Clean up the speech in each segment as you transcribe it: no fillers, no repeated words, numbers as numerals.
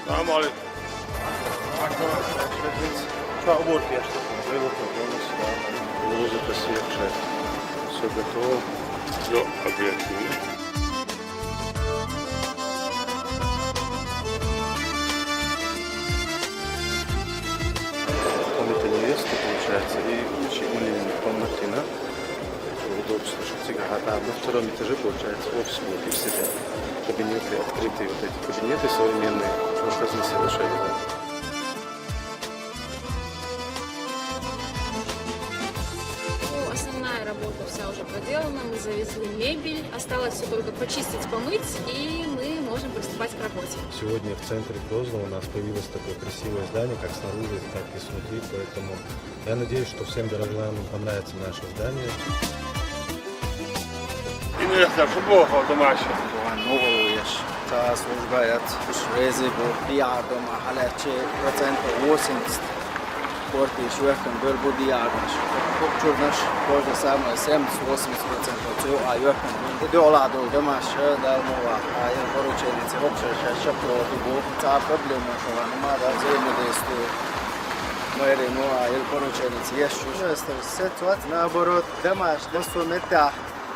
السلام عليكم. Чего я что-то было, потом сюда, музыка свежая, все готово. Все объективно. Комната невесты, получается, и именно комнатина. Удобство, что на втором этаже, получается, офис будет и все кабинеты, открытые вот эти кабинеты современные, можно разносить да. Основная работа вся уже проделана, мы завезли мебель, осталось все только почистить, помыть, и мы можем приступать к работе. Сегодня в центре Грозного у нас появилось такое красивое здание, как снаружи, так и снутри, поэтому я надеюсь, что всем горожанам понравится наше здание. Investor şu bu automaşın. Novovieš, ta služba je už rezibu diārdom, ale če procento 80 korti švehtam verbu diārdaš. Čurnaš možda samo 70-80% cu a jehtam. Ideolado domaš dalmova, a je poručenice opće šeplo dubu. Ta problema što vam mada zemljodestu. Mări nu a el poručenice ješću. Este situacija naborot domaš da su meta.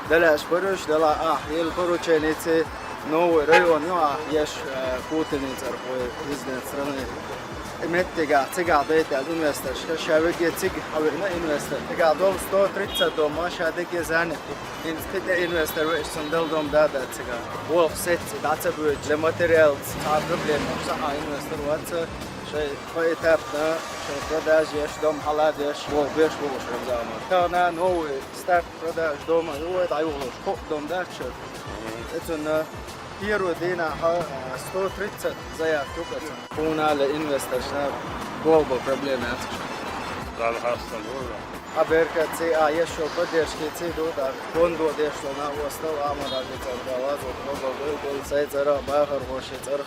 Dalaš poruč dala el poručenice новый район, ну а еш путаница по изне страны. Меттега цега бейта инвестор, шавеге цег хавена инвестор. Тега дом 130 дома шадеге зане. Инстите инвестор сандал дом дада цега. Wolf set daца будет для материал, та проблема, что инвестор ваца شيء فايتابنا شيء продаж еш дом халадеш, вол беш вол шрамзама. Та на новый старт продаж дома, его это айволош, коп дом дача. Это на первый день 130 заявок. Пуна для инвесторов глобал проблемы. Daha hasta olur. Haberka ce a еще поддержки ce дода фонду дешло на остал амара где-то лазу глобал сайцера бахар вошицер.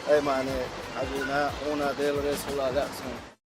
Аймане, ажина, уна дел ресула лаксун.